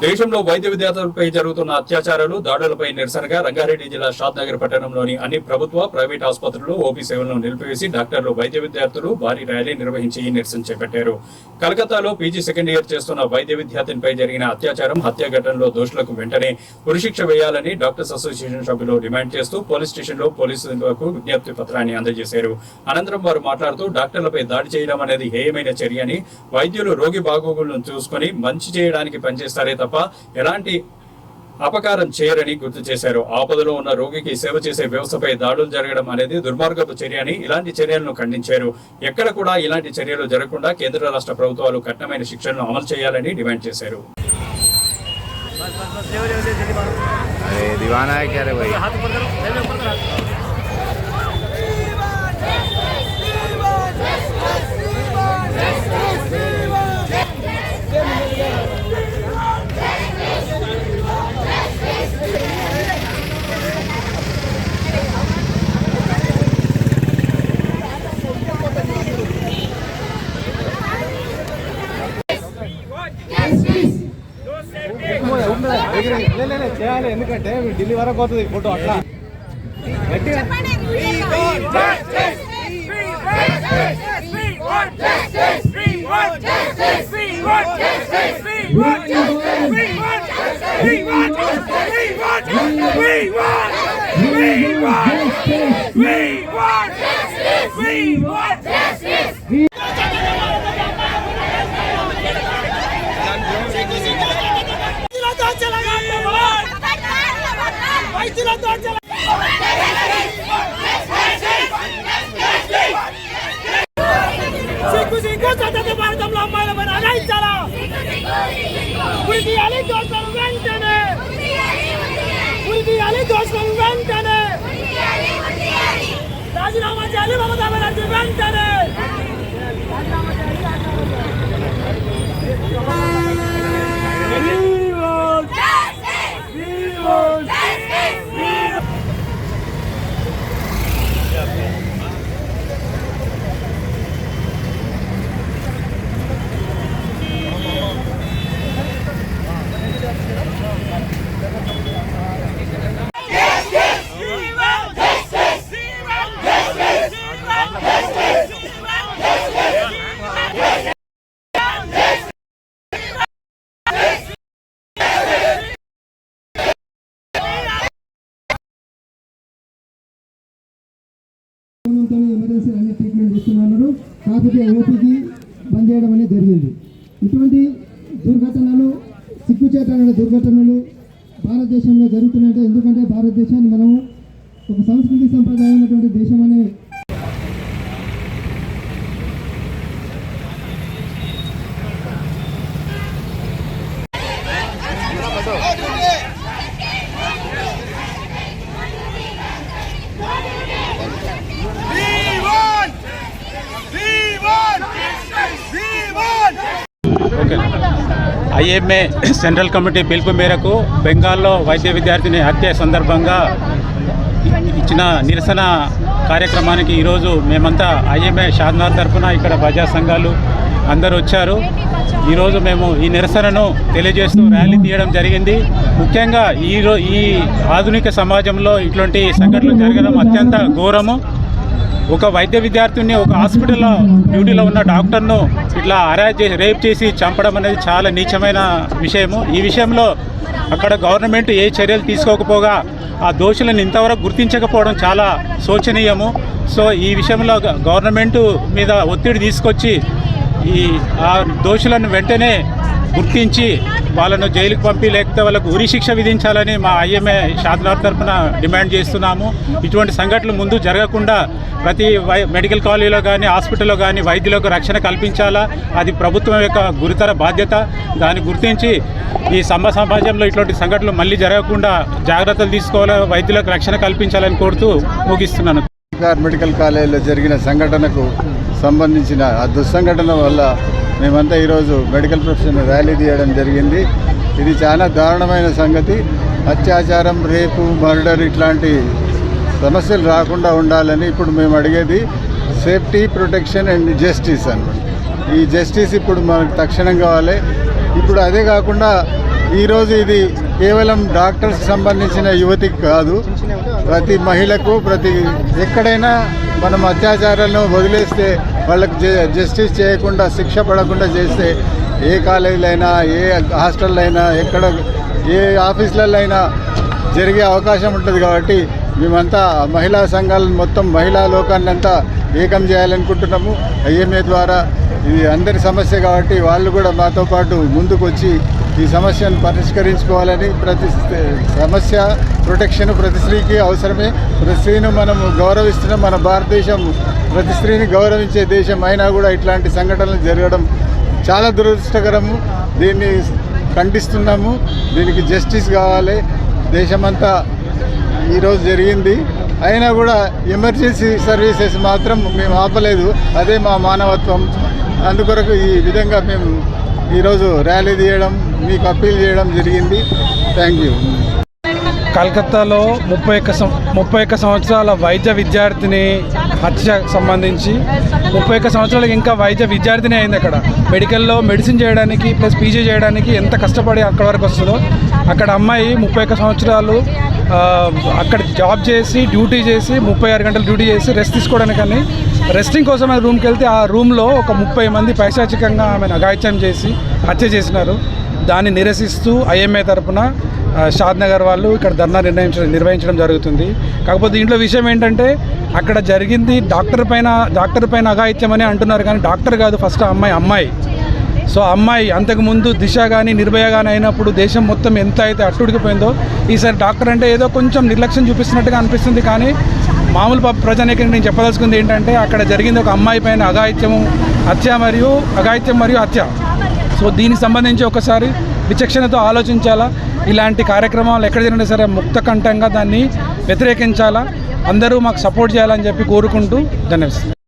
దేశంలో వైద్య విద్యార్థులపై జరుగుతున్న అత్యాచారాలు, దాడులపై నిరసనగా రంగారెడ్డి జిల్లా షాద్నగర్ పట్టణంలోని అన్ని ప్రభుత్వ, ప్రైవేట్ ఆసుపత్రుల్లో ఓపీ సేవలను నిలిపివేసి డాక్టర్లు, వైద్య విద్యార్థులు భారీ ర్యాలీ నిర్వహించి నిరసన చేపట్టారు. కలకత్తాలో పీజీ సెకండ్ ఇయర్ చేస్తున్న వైద్య విద్యార్థినిపై జరిగిన అత్యాచారం, హత్య ఘటనలో దోషులకు వెంటనే ఉరిశిక్ష వేయాలని డాక్టర్స్ అసోసియేషన్ సభ్యులు డిమాండ్ చేస్తూ పోలీస్ స్టేషన్లో పోలీసులకు విజ్ఞప్తి పత్రాన్ని అందజేశారు. అనంతరం వారు మాట్లాడుతూ డాక్టర్లపై దాడి చేయడం అనేది హేయమైన చర్య అని, వైద్యులు రోగి బాగోగులను చూసుకుని మంచి చేయడానికి పనిచేస్తారే తప్ప ఎలాంటి అపకారం చేయరని గుర్తు చేశారు. ఆపదలో ఉన్న రోగికి సేవ చేసే వ్యవస్థపై దాడులు జరగడం అనేది దుర్మార్గపు చర్య అని, ఇలాంటి చర్యలను ఖండించారు. ఎక్కడ కూడా ఇలాంటి చర్యలు జరగకుండా కేంద్ర రాష్ట్ర ప్రభుత్వాలు కఠినమైన శిక్షలను అమలు చేయాలని డిమాండ్ చేశారు. చేయాలి, ఎందుకంటే ఢిల్లీ వరకు పోతుంది ఫోటో అట్లా భారతంలో అమ్మాయిలపైన అగాయించాలా, ఉరి తీయాలి దోషులను వెంటనే, ఉరి తీయాలి దోషులను వెంటనే, రాజీనామా చేయాలి మమతా బెనర్జీ వెంటనే. ఎమర్జెన్సీ అన్ని ట్రీట్మెంట్ ఇస్తున్నారు, కాకపోతే ఓపీకి బంద్ చేయడం అనేది జరిగింది. ఇటువంటి దుర్ఘటనలు, సిగ్గుచేటైన దుర్ఘటనలు భారతదేశంలో జరుగుతున్నాయంటే ఎందుకంటే భారతదేశాన్ని మనము ఒక సంస్కృతి సంప్రదాయం ఉన్నటువంటి దేశం అనే ఐఎంఏ సెంట్రల్ కమిటీ పిలుపు మేరకు బెంగాల్లో వైద్య విద్యార్థిని హత్య సందర్భంగా ఇచ్చిన నిరసన కార్యక్రమానికి ఈరోజు మేమంతా ఐఎంఏ షాద్నగర్ తరఫున ఇక్కడ ప్రజా సంఘాలు అందరూ వచ్చారు. ఈరోజు మేము ఈ నిరసనను తెలియజేస్తూ ర్యాలీ తీయడం జరిగింది. ముఖ్యంగా ఈ ఆధునిక సమాజంలో ఇటువంటి సంఘటనలు జరగడం అత్యంత ఘోరము. ఒక వైద్య విద్యార్థిని ఒక హాస్పిటల్లో డ్యూటీలో ఉన్న డాక్టర్ను ఇట్లా రేప్ చేసి చంపడం అనేది చాలా నీచమైన విషయము. ఈ విషయంలో అక్కడ గవర్నమెంట్ ఏ చర్యలు తీసుకోకపోగా ఆ దోషులను ఇంతవరకు గుర్తించకపోవడం చాలా శోచనీయము. సో ఈ విషయంలో గవర్నమెంట్ మీద ఒత్తిడి తీసుకొచ్చి ఆ దోషులను వెంటనే గుర్తించి వాళ్ళను జైలుకు పంపి లేకపోతే వాళ్ళకు ఉరి శిక్ష విధించాలని మా ఐఎంఏ షాద్నగర్ తరఫున డిమాండ్ చేస్తున్నాము. ఇటువంటి సంఘటనలు ముందు జరగకుండా ప్రతి మెడికల్ కాలేజీలో కానీ హాస్పిటల్లో కానీ వైద్యులకు రక్షణ కల్పించాలా, అది ప్రభుత్వం యొక్క గురుతర బాధ్యత. దాన్ని గుర్తించి ఈ సమాజంలో ఇటువంటి సంఘటనలు మళ్ళీ జరగకుండా జాగ్రత్తలు తీసుకోవాలి, వైద్యులకు రక్షణ కల్పించాలని కోరుతూ ముగిస్తున్నాను. మెడికల్ కాలేజీలో జరిగిన సంఘటనకు సంబంధించిన ఆ దుస్సంఘటన వల్ల మేమంతా ఈరోజు మెడికల్ ప్రొఫెషన్ ర్యాలీ తీయడం జరిగింది. ఇది చాలా దారుణమైన సంగతి. అత్యాచారం, రేపు, మర్డర్ ఇట్లాంటి సమస్యలు రాకుండా ఉండాలని ఇప్పుడు మేము అడిగేది సేఫ్టీ, ప్రొటెక్షన్ అండ్ జస్టిస్ అన్నమాట. ఈ జస్టిస్ ఇప్పుడు మనకు తక్షణం కావాలి. ఇప్పుడు అదే కాకుండా ఈరోజు ఇది కేవలం డాక్టర్స్ సంబంధించిన యువతికి కాదు, ప్రతి మహిళకు ఎక్కడైనా మనం అత్యాచారాలను వదిలేస్తే వాళ్ళకి జస్టిస్ చేయకుండా శిక్ష పడకుండా చేస్తే ఏ కాలేజీలో అయినా ఏ హాస్టల్లో అయినా ఎక్కడ ఏ ఆఫీసులలో అయినా జరిగే అవకాశం ఉంటుంది. కాబట్టి మేమంతా మహిళా సంఘాలను మొత్తం మహిళా లోకాన్ని అంతా ఏకం చేయాలనుకుంటున్నాము. ఐఎంఏ ద్వారా ఇది అందరి సమస్య కాబట్టి వాళ్ళు కూడా మాతో పాటు ముందుకు వచ్చి ఈ సమస్యను పరిష్కరించుకోవాలని, ప్రతి సమస్య ప్రొటెక్షన్ ప్రతి స్త్రీకి అవసరమే. ప్రతి స్త్రీని మనము గౌరవిస్తున్నాం. మన భారతదేశం ప్రతి స్త్రీని గౌరవించే దేశం అయినా కూడా ఇట్లాంటి సంఘటనలు జరగడం చాలా దురదృష్టకరము. దీన్ని ఖండిస్తున్నాము. దీనికి జస్టిస్ కావాలి. దేశమంతా ఈరోజు జరిగింది, అయినా కూడా ఎమర్జెన్సీ సర్వీసెస్ మాత్రం మేము ఆపలేదు. అదే మా మానవత్వం. అందుకొరకు ఈ విధంగా మేము ఈరోజు ర్యాలీ తీయడం, మీకు అప్పీల్ చేయడం జరిగింది. Thank you. కలకత్తాలో 31 సంవత్సరాల వైద్య విద్యార్థిని హత్యకు సంబంధించి 31 సంవత్సరాలకి ఇంకా వైద్య విద్యార్థిని అయింది. అక్కడ మెడికల్లో మెడిసిన్ చేయడానికి ప్లస్ పీజీ చేయడానికి ఎంత కష్టపడి అక్కడ వరకు వస్తుందో, అక్కడ అమ్మాయి 31 సంవత్సరాలు అక్కడ జాబ్ చేసి డ్యూటీ చేసి 36 గంటలు డ్యూటీ చేసి రెస్ట్ తీసుకోవడానికి కానీ రెస్టింగ్ కోసం ఆమె రూమ్కి వెళ్తే ఆ రూమ్లో ఒక 30 మంది పైశాచికంగా ఆమెను అఘాయిత్యం చేసి హత్య చేసినారు. దాన్ని నిరసిస్తూ ఐఎంఏ తరఫున షాద్ నగర్ వాళ్ళు ఇక్కడ ధర్నా నిర్వహించడం జరుగుతుంది. కాకపోతే దీంట్లో విషయం ఏంటంటే అక్కడ జరిగింది డాక్టర్ పైన అఘాయిత్యం అని అంటున్నారు, కానీ డాక్టర్ కాదు, ఫస్ట్ అమ్మాయి. సో అమ్మాయి అంతకుముందు దిశ కానీ నిర్భయ కానీ అయినప్పుడు దేశం మొత్తం ఎంత అయితే అట్టుడికిపోయిందో, ఈసారి డాక్టర్ అంటే ఏదో కొంచెం నిర్లక్ష్యం చూపిస్తున్నట్టుగా అనిపిస్తుంది. కానీ మామూలు ప్రజానికి నేను చెప్పదలుచుకుంది ఏంటంటే అక్కడ జరిగింది ఒక అమ్మాయి పైన హత్య మరియు హత్య. సో దీనికి సంబంధించి ఒకసారి విచక్షణతో ఆలోచించాలా. ఇలాంటి కార్యక్రమాలు ఎక్కడ జరిగినా సరే ముక్తకంఠంగా దాన్ని వ్యతిరేకించాలా. అందరూ మాకు సపోర్ట్ చేయాలని చెప్పి కోరుకుంటూ ధన్యవాదాలు.